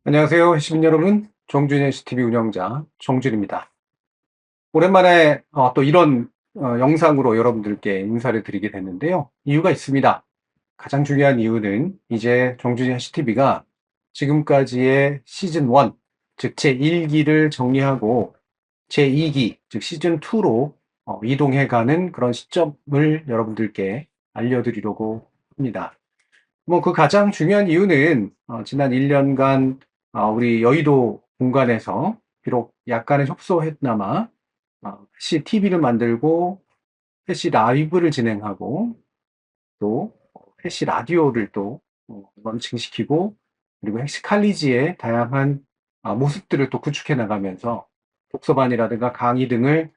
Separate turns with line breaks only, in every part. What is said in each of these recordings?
안녕하세요, 시민 여러분. 정준의 HTV 운영자 정준입니다. 오랜만에 또 이런 영상으로 여러분들께 인사를 드리게 됐는데요. 이유가 있습니다. 가장 중요한 이유는 이제 정준의 HTV가 지금까지의 시즌 1, 즉 제1기를 정리하고 제2기, 즉 시즌 2로 이동해가는 그런 시점을 여러분들께 알려드리려고 합니다. 뭐 그 가장 중요한 이유는 지난 1년간 우리 여의도 공간에서 비록 약간의 협소했나마 해시 TV를 만들고 해시 라이브를 진행하고 또 해시 라디오를 또 런칭시키고 그리고 해시 칼리지의 다양한 모습들을 또 구축해 나가면서 독서반이라든가 강의 등을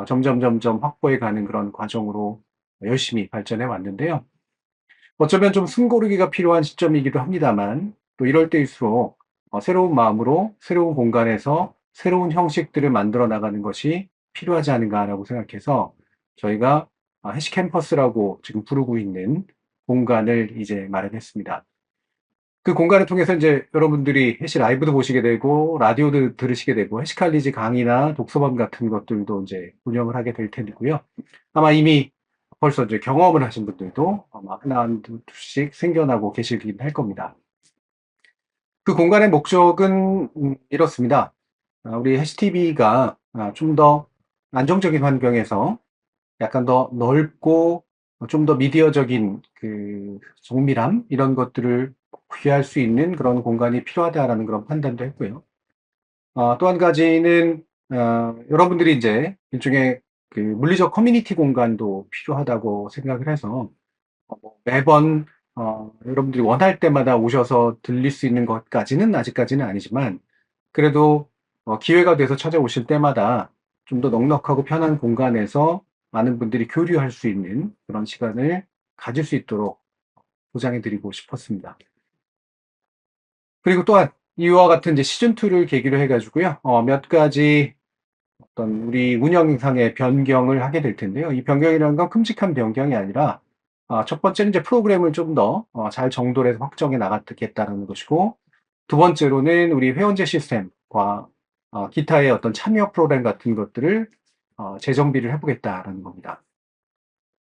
점점 확보해 가는 그런 과정으로 열심히 발전해 왔는데요. 어쩌면 좀 숨고르기가 필요한 시점이기도 합니다만 또 이럴 때일수록 새로운 마음으로 새로운 공간에서 새로운 형식들을 만들어 나가는 것이 필요하지 않은가라고 생각해서 저희가 해시 캠퍼스라고 지금 부르고 있는 공간을 이제 마련했습니다. 그 공간을 통해서 이제 여러분들이 해시 라이브도 보시게 되고 라디오도 들으시게 되고 해시칼리지 강의나 독서반 같은 것들도 이제 운영을 하게 될 테고요. 아마 이미 벌써 이제 경험을 하신 분들도 아마 하나 한두씩 생겨나고 계시긴 할 겁니다. 그 공간의 목적은 이렇습니다. 우리 해시TV가 좀 더 안정적인 환경에서 약간 더 넓고 좀 더 미디어적인 그 정밀함 이런 것들을 구현할 수 있는 그런 공간이 필요하다라는 그런 판단도 했고요. 또 한 가지는 여러분들이 이제 일종의 그 물리적 커뮤니티 공간도 필요하다고 생각을 해서 뭐 매번 여러분들이 원할 때마다 오셔서 들릴 수 있는 것까지는 아직까지는 아니지만 그래도 기회가 돼서 찾아오실 때마다 좀 더 넉넉하고 편한 공간에서 많은 분들이 교류할 수 있는 그런 시간을 가질 수 있도록 보장해 드리고 싶었습니다. 그리고 또한 이와 같은 이제 시즌 2를 계기로 해 가지고요. 몇 가지 어떤 우리 운영상의 변경을 하게 될 텐데요. 이 변경이라는 건 큼직한 변경이 아니라 첫 번째는 이제 프로그램을 좀 더 잘 정돈해서 확정해 나가겠다는 것이고 두 번째로는 우리 회원제 시스템과 기타의 어떤 참여 프로그램 같은 것들을 재정비를 해 보겠다라는 겁니다.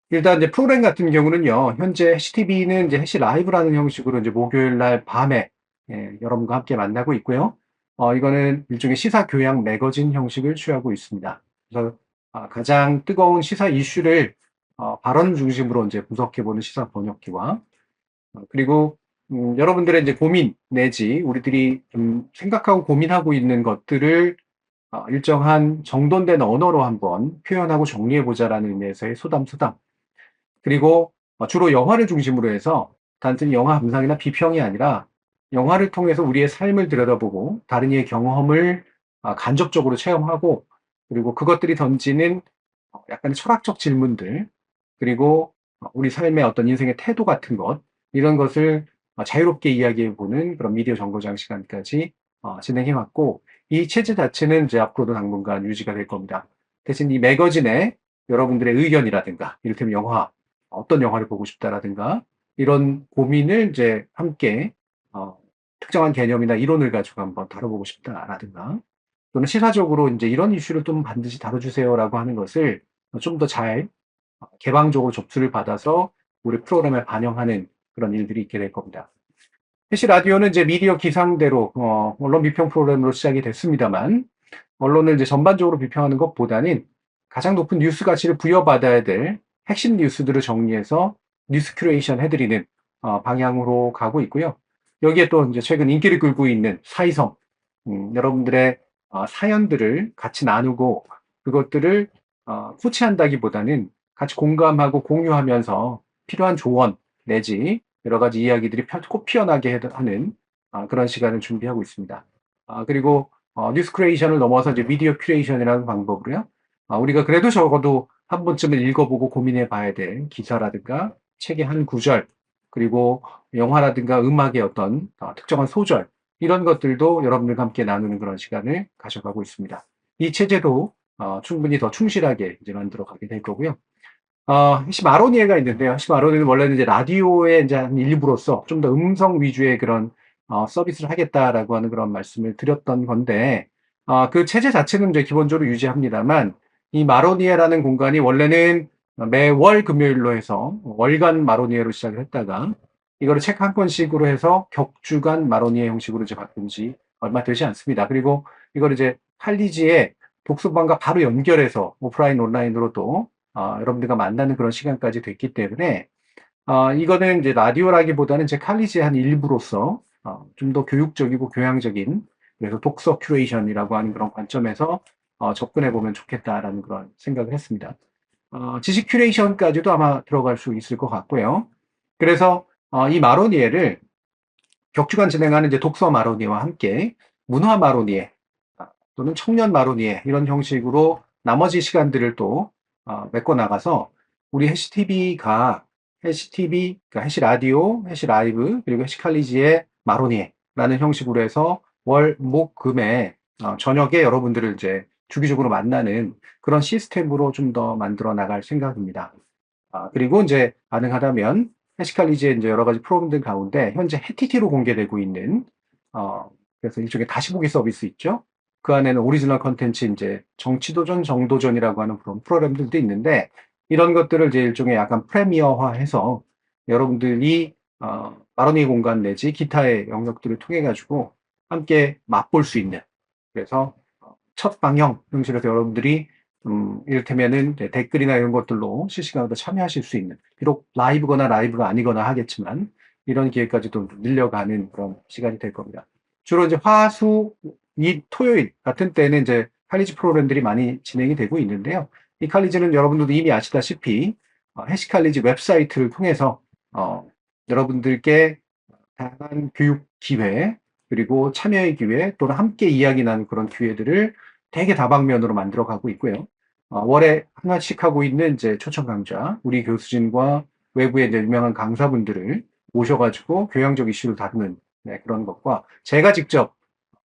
일단 이제 프로그램 같은 경우는요. 현재 해시TV는 이제 해시 라이브라는 형식으로 이제 목요일 날 밤에 여러분과 함께 만나고 있고요. 이거는 일종의 시사 교양 매거진 형식을 취하고 있습니다. 그래서 가장 뜨거운 시사 이슈를 발언 중심으로 이제 분석해 보는 시사 번역기와 그리고 여러분들의 이제 고민 내지 우리들이 좀 생각하고 고민하고 있는 것들을 일정한 정돈된 언어로 한번 표현하고 정리해 보자라는 의미에서의 소담소담. 그리고 주로 영화를 중심으로 해서 단순히 영화 감상이나 비평이 아니라 영화를 통해서 우리의 삶을 들여다보고 다른 이의 경험을 간접적으로 체험하고 그리고 그것들이 던지는 약간의 철학적 질문들 그리고 우리 삶의 어떤 인생의 태도 같은 것 이런 것을 자유롭게 이야기해 보는 그런 미디어 정거장 시간까지 진행해 왔고 이 체제 자체는 이제 앞으로도 당분간 유지가 될 겁니다. 대신 이 매거진에 여러분들의 의견이라든가 이를테면 영화 어떤 영화를 보고 싶다라든가 이런 고민을 이제 함께 특정한 개념이나 이론을 가지고 한번 다뤄보고 싶다라든가 또는 시사적으로 이제 이런 이슈를 좀 반드시 다뤄주세요라고 하는 것을 좀 더 잘 개방적으로 접수를 받아서 우리 프로그램에 반영하는 그런 일들이 있게 될 겁니다. 해시 라디오는 이제 미디어 기상대로 언론 비평 프로그램으로 시작이 됐습니다만 언론을 이제 전반적으로 비평하는 것보다는 가장 높은 뉴스 가치를 부여받아야 될 핵심 뉴스들을 정리해서 뉴스 큐레이션 해드리는 방향으로 가고 있고요. 여기에 또 이제 최근 인기를 끌고 있는 사이성, 여러분들의 사연들을 같이 나누고 그것들을 코치한다기보다는 같이 공감하고 공유하면서 필요한 조언 내지 여러 가지 이야기들이 꼭 피어나게 하는 그런 시간을 준비하고 있습니다. 그리고 뉴스 크리에이션을 넘어서 이제 미디어 큐레이션이라는 방법으로요. 우리가 그래도 적어도 한 번쯤은 읽어보고 고민해 봐야 될 기사라든가 책의 한 구절, 그리고 영화라든가 음악의 어떤 특정한 소절, 이런 것들도 여러분들과 함께 나누는 그런 시간을 가져가고 있습니다. 이 체제도 충분히 더 충실하게 이제 만들어 가게 될 거고요. 시마로니에가 있는데요. 시마로니에는 원래는 이제 라디오의 이제 한 일부로서 좀 더 음성 위주의 그런 서비스를 하겠다라고 하는 그런 말씀을 드렸던 건데, 그 체제 자체는 이제 기본적으로 유지합니다만, 이 마로니에라는 공간이 원래는 매월 금요일로 해서 월간 마로니에로 시작을 했다가 이거를 책 한 권씩으로 해서 격주간 마로니에 형식으로 이제 바꾼 지 얼마 되지 않습니다. 그리고 이걸 이제 칼리지의 독서방과 바로 연결해서 오프라인 온라인으로도 여러분들과 만나는 그런 시간까지 됐기 때문에 이거는 이제 라디오라기보다는 제 칼리지의 한 일부로서 좀 더 교육적이고 교양적인, 그래서 독서 큐레이션이라고 하는 그런 관점에서 접근해 보면 좋겠다라는 그런 생각을 했습니다. 지식 큐레이션까지도 아마 들어갈 수 있을 것 같고요. 그래서 이 마로니에를 격주간 진행하는 이제 독서 마로니에와 함께 문화 마로니에 또는 청년 마로니에 이런 형식으로 나머지 시간들을 또 메꿔 나가서 우리 해시TV가 해시TV, 그러니까 해시라디오, 해시라이브, 그리고 해시칼리지의 마로니에라는 형식으로 해서 월, 목, 금에 저녁에 여러분들을 이제 주기적으로 만나는 그런 시스템으로 좀 더 만들어 나갈 생각입니다. 그리고 이제 가능하다면 해시칼리지의 이제 여러 가지 프로그램들 가운데 현재 해티티로 공개되고 있는 어, 그래서 일종의 다시 보기 서비스 있죠. 그 안에는 오리지널 컨텐츠 이제 정치도전, 정도전이라고 하는 그런 프로그램들도 있는데 이런 것들을 이제 일종의 약간 프리미어화해서 여러분들이 마로니 공간 내지 기타의 영역들을 통해 가지고 함께 맛볼 수 있는, 그래서 첫 방영 형식으로 여러분들이 이를테면은 댓글이나 이런 것들로 실시간으로 참여하실 수 있는, 비록 라이브거나 라이브가 아니거나 하겠지만 이런 기회까지도 늘려가는 그런 시간이 될 겁니다. 주로 이제 화수, 토요일 같은 때는 이제 칼리지 프로그램들이 많이 진행이 되고 있는데요. 이 칼리지는 여러분들도 이미 아시다시피 해시칼리지 웹사이트를 통해서 여러분들께 다양한 교육 기회, 그리고 참여의 기회, 또는 함께 이야기 나누는 그런 기회들을 되게 다방면으로 만들어 가고 있고요. 월에 하나씩 하고 있는 이제 초청 강좌, 우리 교수진과 외부의 이제 유명한 강사분들을 모셔가지고 교양적 이슈를 다루는 그런 것과 제가 직접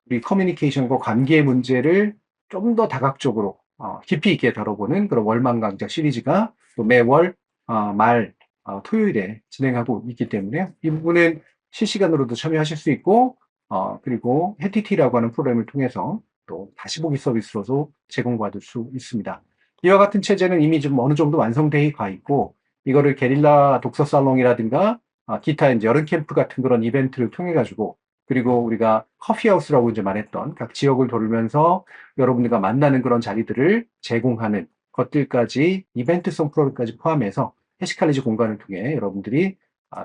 우리 커뮤니케이션과 관계의 문제를 좀 더 다각적으로 깊이 있게 다뤄보는 그런 월망 강좌 시리즈가 또 매월 말 토요일에 진행하고 있기 때문에 이 부분은 실시간으로도 참여하실 수 있고 그리고 해티티라고 하는 프로그램을 통해서 또 다시 보기 서비스로도 제공받을 수 있습니다. 이와 같은 체제는 이미 좀 어느 정도 완성되어 가 있고 이거를 게릴라 독서 살롱이라든가 기타 이제 여름 캠프 같은 그런 이벤트를 통해 가지고, 그리고 우리가 커피하우스라고 이제 말했던 각 지역을 돌면서 여러분들과 만나는 그런 자리들을 제공하는 것들까지 이벤트성 프로그램까지 포함해서 해시칼리지 공간을 통해 여러분들이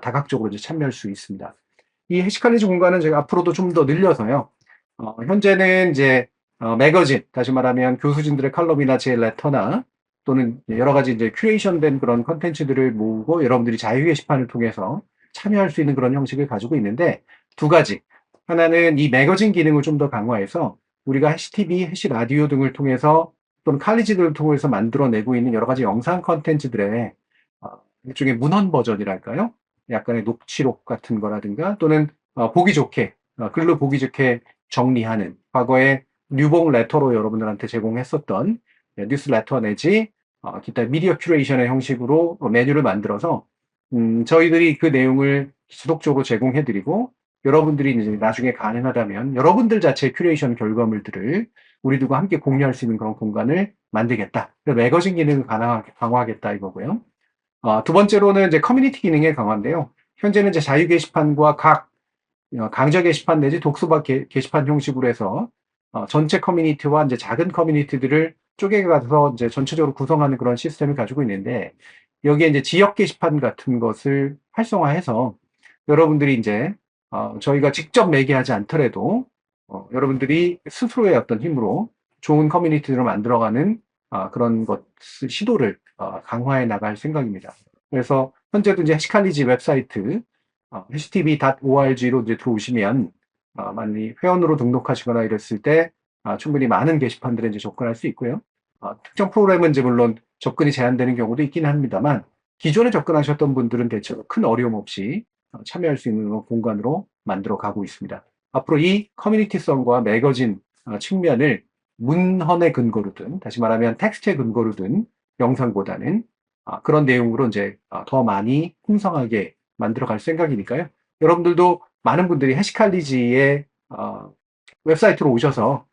다각적으로 이제 참여할 수 있습니다. 이 해시칼리지 공간은 제가 앞으로도 좀 더 늘려서요. 현재는 이제 매거진, 다시 말하면 교수진들의 칼럼이나 제 레터나 또는 여러 가지 이제 큐레이션된 그런 컨텐츠들을 모으고 여러분들이 자유 게시판을 통해서 참여할 수 있는 그런 형식을 가지고 있는데 두 가지. 하나는 이 매거진 기능을 좀 더 강화해서 우리가 해시TV, 해시라디오 등을 통해서 또는 칼리지들을 통해서 만들어내고 있는 여러 가지 영상 컨텐츠들의 일종의 문헌 버전이랄까요? 약간의 녹취록 같은 거라든가 또는 보기 좋게 글로 보기 좋게 정리하는, 과거에 뉴봉 레터로 여러분들한테 제공했었던 뉴스레터 내지 기타 미디어 큐레이션의 형식으로 메뉴를 만들어서 저희들이 그 내용을 지속적으로 제공해드리고 여러분들이 이제 나중에 가능하다면 여러분들 자체의 큐레이션 결과물들을 우리들과 함께 공유할 수 있는 그런 공간을 만들겠다. 그래서 매거진 기능을 강화하겠다 이거고요. 두 번째로는 이제 커뮤니티 기능의 강화인데요. 현재는 이제 자유 게시판과 각 강좌 게시판 내지 독서방 게시판 형식으로 해서 전체 커뮤니티와 이제 작은 커뮤니티들을 쪼개가서 이제 전체적으로 구성하는 그런 시스템을 가지고 있는데, 여기에 이제 지역 게시판 같은 것을 활성화해서 여러분들이 이제 저희가 직접 매개하지 않더라도 여러분들이 스스로의 어떤 힘으로 좋은 커뮤니티를 만들어가는 그런 것을 시도를 강화해 나갈 생각입니다. 그래서 현재도 이제 해시칼리지 웹사이트 http.org로 이제 들어오시면 많이 회원으로 등록하시거나 이랬을 때 충분히 많은 게시판들에 이제 접근할 수 있고요. 특정 프로그램은 이제 물론 접근이 제한되는 경우도 있긴 합니다만 기존에 접근하셨던 분들은 대체로 큰 어려움 없이 참여할 수 있는 공간으로 만들어 가고 있습니다. 앞으로 이 커뮤니티성과 매거진 측면을 문헌의 근거로 든, 다시 말하면 텍스트의 근거로 든 영상보다는 그런 내용으로 이제 더 많이 풍성하게 만들어 갈 생각이니까요. 여러분들도 많은 분들이 해시칼리지의 웹사이트로 오셔서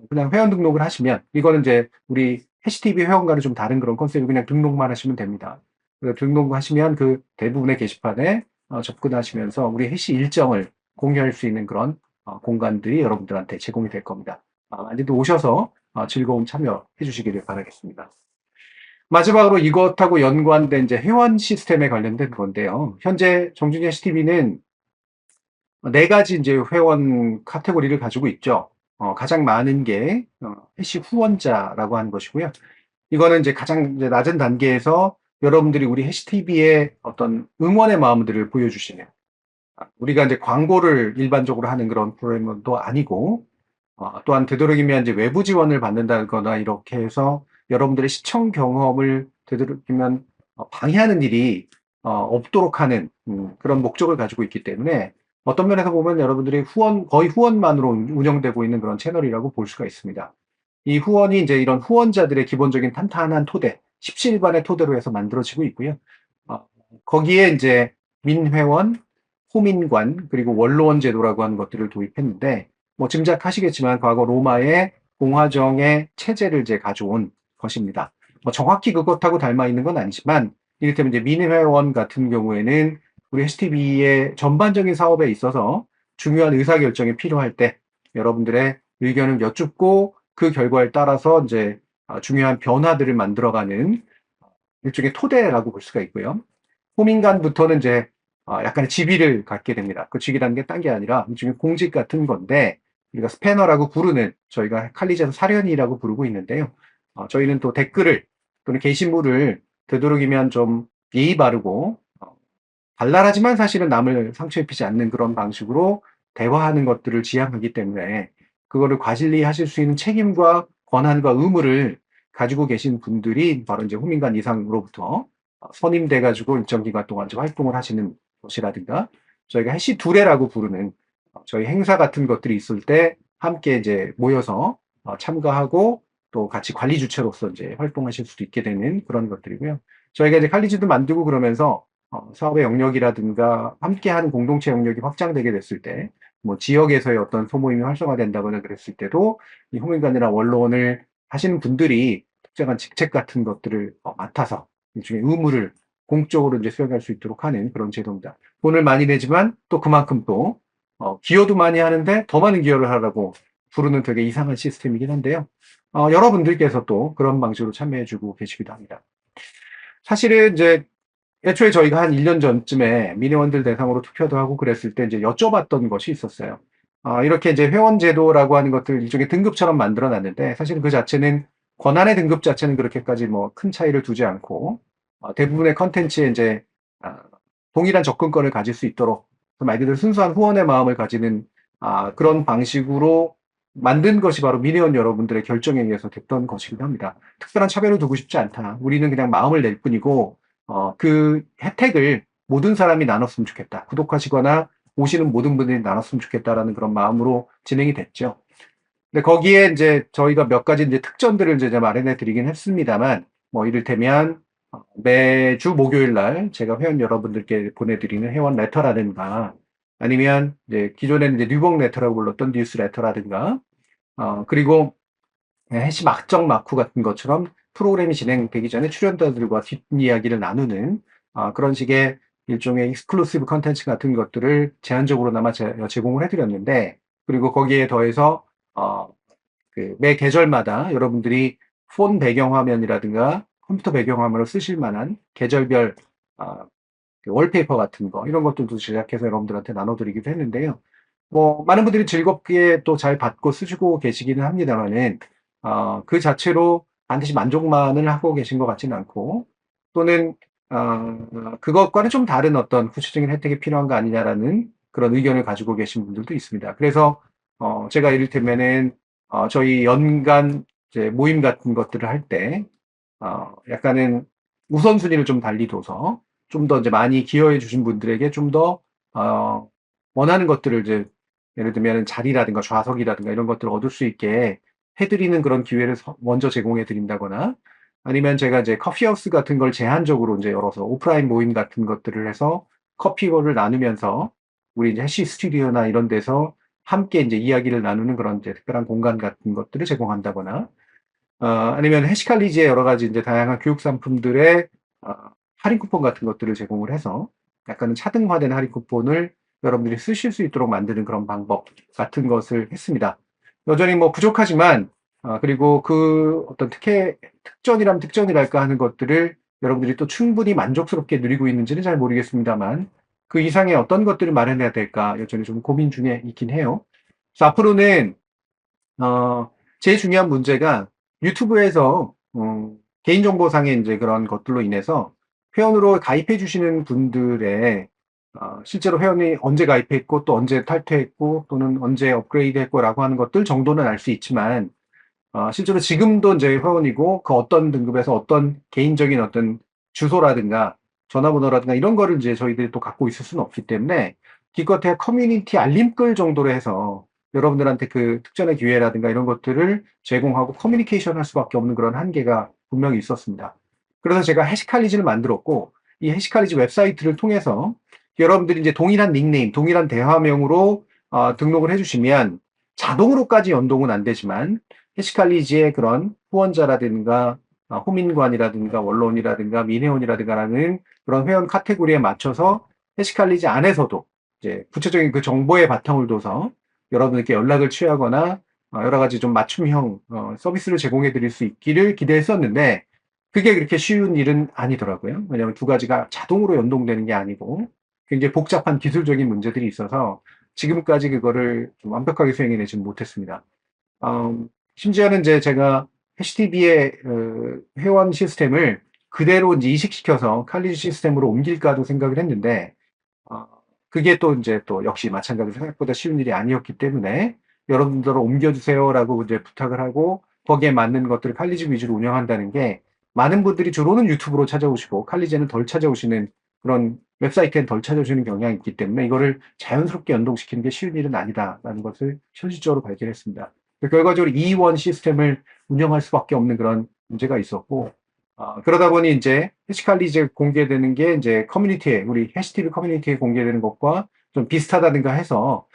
그냥 회원 등록을 하시면, 이거는 이제 우리 해시TV 회원과는 좀 다른 그런 컨셉이, 그냥 등록만 하시면 됩니다. 등록하시면 그 대부분의 게시판에 접근하시면서 우리 해시 일정을 공유할 수 있는 그런 공간들이 여러분들한테 제공이 될 겁니다. 많이들 오셔서 즐거운 참여해 주시기를 바라겠습니다. 마지막으로 이것하고 연관된 이제 회원 시스템에 관련된 건데요. 현재 정준이 해시TV는 네 가지 이제 회원 카테고리를 가지고 있죠. 가장 많은 게 해시 후원자라고 하는 것이고요. 이거는 이제 가장 이제 낮은 단계에서 여러분들이 우리 해시TV의 어떤 응원의 마음들을 보여주시는, 우리가 이제 광고를 일반적으로 하는 그런 프로그램도 아니고, 또한 되도록이면 이제 외부 지원을 받는다거나 이렇게 해서 여러분들의 시청 경험을 되도록이면 방해하는 일이 없도록 하는 그런 목적을 가지고 있기 때문에, 어떤 면에서 보면 여러분들이 거의 후원만으로 운영되고 있는 그런 채널이라고 볼 수가 있습니다. 이 후원이 이제 이런 후원자들의 기본적인 탄탄한 토대, 십시일반의 토대로 해서 만들어지고 있고요. 어, 거기에 이제 민회원, 호민관, 그리고 원로원 제도라고 하는 것들을 도입했는데, 뭐 짐작하시겠지만 과거 로마의 공화정의 체제를 이제 가져온 것입니다. 뭐 정확히 그것하고 닮아 있는 건 아니지만, 이를테면 이제 민회원 같은 경우에는 우리 HTV의 전반적인 사업에 있어서 중요한 의사결정이 필요할 때 여러분들의 의견을 여쭙고 그 결과에 따라서 이제 중요한 변화들을 만들어가는 일종의 토대라고 볼 수가 있고요. 호민간부터는 이제 약간의 직위를 갖게 됩니다. 그 직위라는 게 딴 게 아니라 일종의 공직 같은 건데, 우리가 스패너라고 부르는, 저희가 칼리지에서 사련이라고 부르고 있는데요. 저희는 또 댓글을 또는 게시물을 되도록이면 좀 예의 바르고 발랄하지만 사실은 남을 상처 입히지 않는 그런 방식으로 대화하는 것들을 지향하기 때문에, 그거를 과실리 하실 수 있는 책임과 권한과 의무를 가지고 계신 분들이 바로 이제 호민관 이상으로부터 선임돼 가지고 일정 기간 동안 이제 활동을 하시는 것이라든가, 저희가 해시 두레라고 부르는 저희 행사 같은 것들이 있을 때 함께 이제 모여서 참가하고 또 같이 관리 주체로서 이제 활동하실 수도 있게 되는 그런 것들이고요. 저희가 이제 칼리지도 만들고 그러면서 사업의 영역이라든가 함께하는 공동체 영역이 확장되게 됐을 때, 뭐 지역에서의 어떤 소모임이 활성화된다거나 그랬을 때도 이 호민관이나 원로원을 하시는 분들이 특정한 직책 같은 것들을 맡아서 일종의 의무를 공적으로 이제 수행할 수 있도록 하는 그런 제도입니다. 돈을 많이 내지만 또 그만큼 또 기여도 많이 하는데 더 많은 기여를 하라고 부르는 되게 이상한 시스템이긴 한데요. 여러분들께서 또 그런 방식으로 참여해주고 계시기도 합니다. 사실은 이제 애초에 저희가 한 1년 전쯤에 민회원들 대상으로 투표도 하고 그랬을 때 이제 여쭤봤던 것이 있었어요. 이렇게 이제 회원 제도라고 하는 것들 일종의 등급처럼 만들어 놨는데, 사실 그 자체는 권한의 등급 자체는 그렇게까지 뭐 큰 차이를 두지 않고, 대부분의 컨텐츠에 이제 아, 동일한 접근권을 가질 수 있도록 말 그대로 순수한 후원의 마음을 가지는 그런 방식으로 만든 것이 바로 민회원 여러분들의 결정에 의해서 됐던 것이기도 합니다. 특별한 차별을 두고 싶지 않다. 우리는 그냥 마음을 낼 뿐이고 그 혜택을 모든 사람이 나눴으면 좋겠다. 구독하시거나 오시는 모든 분들이 나눴으면 좋겠다라는 그런 마음으로 진행이 됐죠. 근데 거기에 이제 저희가 몇 가지 이제 특전들을 이제 마련해 드리긴 했습니다만, 뭐 이를테면 매주 목요일 날 제가 회원 여러분들께 보내드리는 회원 레터라든가, 아니면 이제 기존에는 이제 뉴복 레터라고 불렀던 뉴스 레터라든가, 그리고 해시 막정 마쿠 같은 것처럼 프로그램이 진행되기 전에 출연자들과 뒷이야기를 나누는 그런 식의 일종의 익스클루시브 컨텐츠 같은 것들을 제한적으로나마 제공을 해드렸는데, 그리고 거기에 더해서 매 계절마다 여러분들이 폰 배경화면이라든가 컴퓨터 배경화면을 쓰실 만한 계절별 월페이퍼 같은 거, 이런 것들도 제작해서 여러분들한테 나눠드리기도 했는데요. 뭐 많은 분들이 즐겁게 또 잘 받고 쓰시고 계시기는 합니다만은, 그 자체로 반드시 만족만을 하고 계신 것 같지는 않고, 또는 그것과는 좀 다른 어떤 구체적인 혜택이 필요한 거 아니냐라는 그런 의견을 가지고 계신 분들도 있습니다. 그래서 제가 이를테면은 저희 연간 이제 모임 같은 것들을 할 때 약간은 우선순위를 좀 달리 둬서 좀 더 이제 많이 기여해 주신 분들에게 좀 더 원하는 것들을 이제, 예를 들면 자리라든가 좌석이라든가 이런 것들을 얻을 수 있게 해드리는 그런 기회를 먼저 제공해 드린다거나, 아니면 제가 이제 커피하우스 같은 걸 제한적으로 이제 열어서 오프라인 모임 같은 것들을 해서 커피를 나누면서 우리 이제 해시 스튜디오나 이런 데서 함께 이제 이야기를 나누는 그런 이제 특별한 공간 같은 것들을 제공한다거나, 아니면 해시칼리지의 여러 가지 이제 다양한 교육 상품들의 어, 할인 쿠폰 같은 것들을 제공을 해서 약간은 차등화된 할인 쿠폰을 여러분들이 쓰실 수 있도록 만드는 그런 방법 같은 것을 했습니다. 여전히 뭐 부족하지만, 그리고 그 어떤 특전이랄까 하는 것들을 여러분들이 또 충분히 만족스럽게 누리고 있는지는 잘 모르겠습니다만, 그 이상의 어떤 것들을 마련해야 될까 여전히 좀 고민 중에 있긴 해요. 그래서 앞으로는 제일 중요한 문제가 유튜브에서 개인정보상의 이제 그런 것들로 인해서 회원으로 가입해 주시는 분들의 실제로 회원이 언제 가입했고 또 언제 탈퇴했고 또는 언제 업그레이드 했고라고 하는 것들 정도는 알 수 있지만, 실제로 지금도 이제 회원이고 그 어떤 등급에서 어떤 개인적인 어떤 주소라든가 전화번호라든가 이런 거를 이제 저희들이 또 갖고 있을 수는 없기 때문에, 기껏해야 커뮤니티 알림글 정도로 해서 여러분들한테 그 특전의 기회라든가 이런 것들을 제공하고 커뮤니케이션 할 수밖에 없는 그런 한계가 분명히 있었습니다. 그래서 제가 해시칼리지를 만들었고, 이 해시칼리지 웹사이트를 통해서 여러분들이 이제 동일한 닉네임, 동일한 대화명으로 등록을 해주시면 자동으로까지 연동은 안 되지만 해시칼리지의 그런 후원자라든가 호민관이라든가 원로원이라든가 민회원이라든가라는 그런 회원 카테고리에 맞춰서 해시칼리지 안에서도 이제 구체적인 그 정보의 바탕을 둬서 여러분들께 연락을 취하거나 여러 가지 좀 맞춤형 서비스를 제공해 드릴 수 있기를 기대했었는데, 그게 그렇게 쉬운 일은 아니더라고요. 왜냐하면 두 가지가 자동으로 연동되는 게 아니고 굉장히 복잡한 기술적인 문제들이 있어서 지금까지 그거를 좀 완벽하게 수행해내지 못했습니다. 심지어는 이제 제가 해시TV의 회원 시스템을 그대로 이제 이식시켜서 칼리지 시스템으로 옮길까도 생각을 했는데, 어, 그게 또 이제 또 역시 마찬가지로 생각보다 쉬운 일이 아니었기 때문에 여러분들로 옮겨주세요라고 이제 부탁을 하고 거기에 맞는 것들을 칼리지 위주로 운영한다는 게, 많은 분들이 주로는 유튜브로 찾아오시고 칼리지는 덜 찾아오시는 그런 웹사이트엔 덜 찾아오시는 경향이 있기 때문에 이거를 자연스럽게 연동시키는 게 쉬운 일은 아니다라는 것을 현실적으로 발견했습니다. 결과적으로 2원 시스템을 운영할 수밖에 없는 그런 문제가 있었고, 그러다 보니 이제 해시칼리지 공개되는 게 이제 커뮤니티에, 우리 해시티비 커뮤니티에 공개되는 것과 좀 비슷하다든가 해서,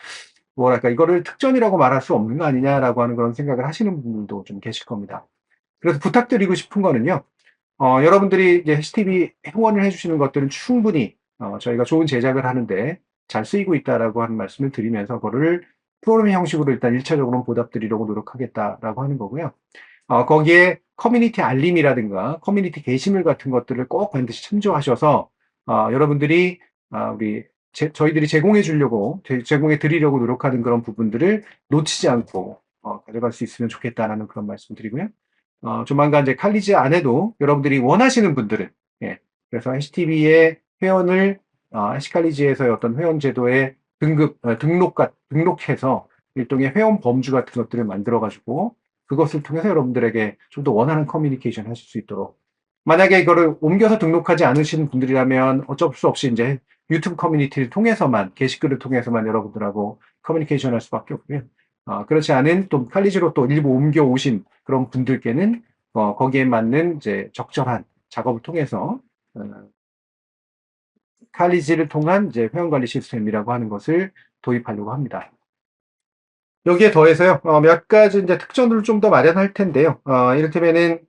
뭐랄까, 이거를 특전이라고 말할 수 없는 거 아니냐라고 하는 그런 생각을 하시는 분들도 좀 계실 겁니다. 그래서 부탁드리고 싶은 거는요, 여러분들이 이제 해시티비 후원을 해주시는 것들은 충분히 저희가 좋은 제작을 하는데 잘 쓰이고 있다라고 하는 말씀을 드리면서, 그거를 프로그램 형식으로 일단 1차적으로 보답드리려고 노력하겠다라고 하는 거고요. 거기에 커뮤니티 알림이라든가 커뮤니티 게시물 같은 것들을 꼭 반드시 참조하셔서 여러분들이 저희들이 제공해 주려고 제공해 드리려고 노력하는 그런 부분들을 놓치지 않고 가져갈 수 있으면 좋겠다라는 그런 말씀 드리고요. 조만간 이제 칼리지 안에도 여러분들이 원하시는 분들은, 예, 그래서 해시TV의 회원을 해시칼리지에서의 어떤 회원 제도의 등록해서 일종의 회원 범주 같은 것들을 만들어 가지고 그것을 통해서 여러분들에게 좀 더 원하는 커뮤니케이션 하실 수 있도록, 만약에 이거를 옮겨서 등록하지 않으시는 분들이라면 어쩔 수 없이 이제 유튜브 커뮤니티를 통해서만, 게시글을 통해서만 여러분들하고 커뮤니케이션 할 수밖에 없고요. 그렇지 않은 또 칼리지로 또 일부 옮겨오신 그런 분들께는 거기에 맞는 이제 적절한 작업을 통해서 어, 칼리지를 통한 이제 회원관리 시스템이라고 하는 것을 도입하려고 합니다. 여기에 더해서요, 몇 가지 이제 특전을 좀 더 마련할 텐데요. 이를테면은,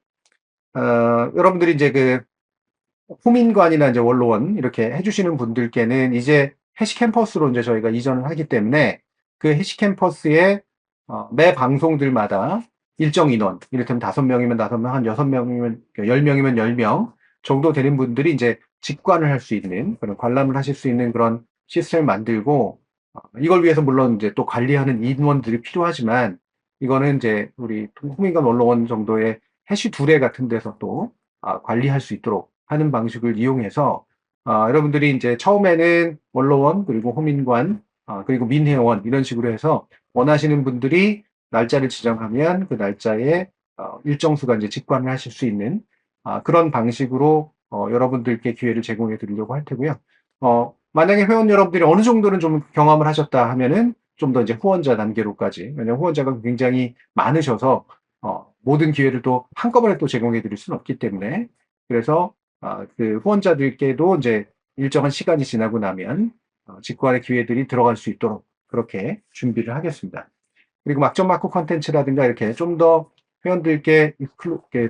여러분들이 이제 그 호민관이나 이제 원로원 이렇게 해주시는 분들께는 이제 해시 캠퍼스로 이제 저희가 이전을 하기 때문에 그 해시 캠퍼스에 매 방송들마다 일정 인원, 이를테면 5명이면 5명, 한 6명이면 10명이면 10명 정도 되는 분들이 이제 직관을 할 수 있는, 그런 관람을 하실 수 있는 그런 시스템을 만들고, 이걸 위해서 물론 이제 또 관리하는 인원들이 필요하지만, 이거는 이제 우리 호민관 원로원 정도의 해시 두레 같은 데서 또 관리할 수 있도록 하는 방식을 이용해서, 여러분들이 이제 처음에는 원로원, 그리고 호민관, 그리고 민회원 이런 식으로 해서 원하시는 분들이 날짜를 지정하면 그 날짜에 일정 수가 이제 직관을 하실 수 있는 그런 방식으로 여러분들께 기회를 제공해 드리려고 할 테고요. 만약에 회원 여러분들이 어느 정도는 좀 경험을 하셨다 하면은 좀 더 이제 후원자 단계로까지, 왜냐면 후원자가 굉장히 많으셔서 모든 기회를 또 한꺼번에 또 제공해 드릴 수는 없기 때문에, 그래서 그 후원자들께도 이제 일정한 시간이 지나고 나면 직관의 기회들이 들어갈 수 있도록 그렇게 준비를 하겠습니다. 그리고 막점 마크 컨텐츠라든가 이렇게 좀 더 회원들께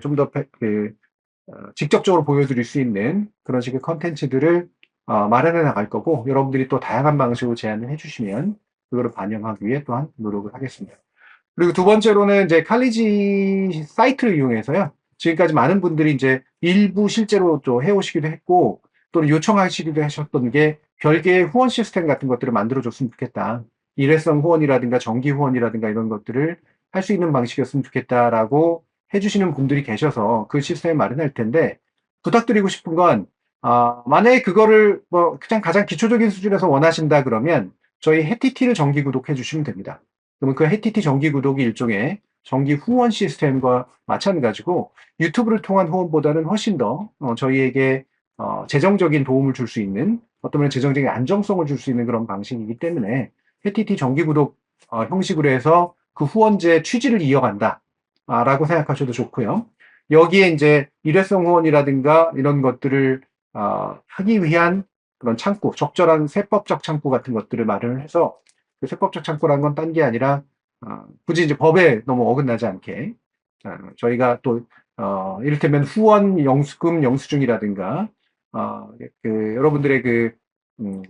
좀 더 직접적으로 보여드릴 수 있는 그런 식의 컨텐츠들을 마련해 나갈 거고, 여러분들이 또 다양한 방식으로 제안을 해주시면 그거를 반영하기 위해 또한 노력을 하겠습니다. 그리고 두 번째로는 이제 칼리지 사이트를 이용해서요. 지금까지 많은 분들이 이제 일부 실제로 또 해오시기도 했고, 또는 요청하시기도 하셨던 게 별개의 후원 시스템 같은 것들을 만들어줬으면 좋겠다. 일회성 후원이라든가 정기 후원이라든가 이런 것들을 할 수 있는 방식이었으면 좋겠다라고 해주시는 분들이 계셔서 그 시스템을 마련할 텐데, 부탁드리고 싶은 건, 만약에 그거를 뭐 그냥 가장 기초적인 수준에서 원하신다 그러면 저희 해티티를 정기 구독해 주시면 됩니다. 그러면 그 해티티 정기 구독이 일종의 정기 후원 시스템과 마찬가지고, 유튜브를 통한 후원보다는 훨씬 더 저희에게 재정적인 도움을 줄 수 있는, 어떤 면에 재정적인 안정성을 줄 수 있는 그런 방식이기 때문에 해티티 정기 구독 형식으로 해서 그 후원제 취지를 이어간다 라고 생각하셔도 좋고요. 여기에 이제 일회성 후원이라든가 이런 것들을 하기 위한 그런 창구, 적절한 세법적 창구 같은 것들을 마련을 해서, 그 세법적 창구라는 건 딴 게 아니라 굳이 이제 법에 너무 어긋나지 않게 저희가 또 이를테면 후원 영수금 영수증이라든가 그 여러분들의 그 음,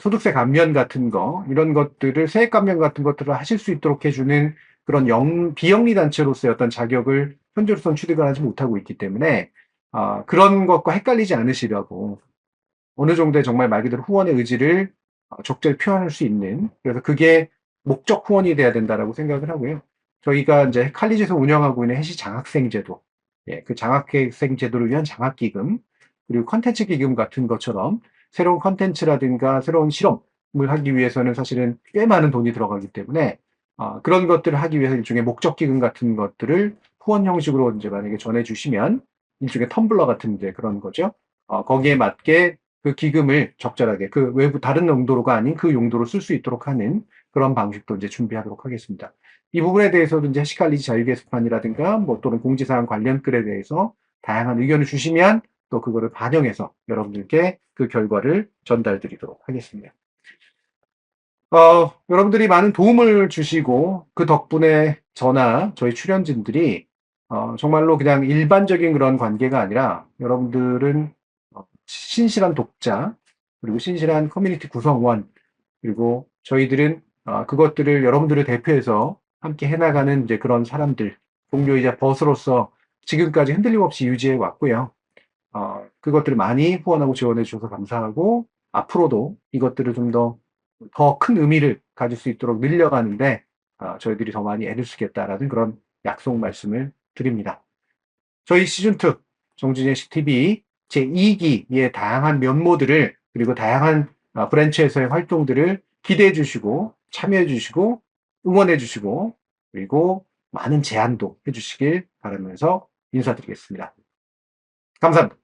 소득세 감면 같은 거, 이런 것들을 세액 감면 같은 것들을 하실 수 있도록 해주는 그런 비영리 단체로서의 어떤 자격을 현재로서는 취득을 하지 못하고 있기 때문에 그런 것과 헷갈리지 않으시려고, 어느 정도의 정말 말 그대로 후원의 의지를 적절히 표현할 수 있는, 그래서 그게 목적 후원이 돼야 된다라고 생각을 하고요. 저희가 이제 칼리지에서 운영하고 있는 해시 장학생 제도, 예, 그 장학생 제도를 위한 장학기금, 그리고 컨텐츠 기금 같은 것처럼 새로운 컨텐츠라든가 새로운 실험을 하기 위해서는 사실은 꽤 많은 돈이 들어가기 때문에 그런 것들을 하기 위해서 일종의 목적 기금 같은 것들을 후원 형식으로 이제 만약에 전해주시면 일종의 텀블러 같은 이제 그런 거죠. 거기에 맞게 그 기금을 적절하게 그 외부 다른 용도로가 아닌 그 용도로 쓸 수 있도록 하는 그런 방식도 이제 준비하도록 하겠습니다. 이 부분에 대해서도 이제 해시칼리지 자유게시판이라든가 뭐 또는 공지사항 관련 글에 대해서 다양한 의견을 주시면 또 그거를 반영해서 여러분들께 그 결과를 전달 드리도록 하겠습니다. 여러분들이 많은 도움을 주시고 그 덕분에 저나 저희 출연진들이 정말로 그냥 일반적인 그런 관계가 아니라, 여러분들은 신실한 독자, 그리고 신실한 커뮤니티 구성원, 그리고 저희들은 그것들을 여러분들을 대표해서 함께 해나가는 이제 그런 사람들, 동료이자 벗으로서 지금까지 흔들림 없이 유지해 왔고요. 그것들을 많이 후원하고 지원해 주셔서 감사하고, 앞으로도 이것들을 좀 더 큰 의미를 가질 수 있도록 늘려가는데 저희들이 더 많이 애를 쓰겠다라는 그런 약속 말씀을 드립니다. 저희 시즌2 정진의 TV 제2기의 다양한 면모들을, 그리고 다양한 브랜치에서의 활동들을 기대해 주시고 참여해 주시고 응원해 주시고, 그리고 많은 제안도 해 주시길 바라면서 인사드리겠습니다. 감사합니다.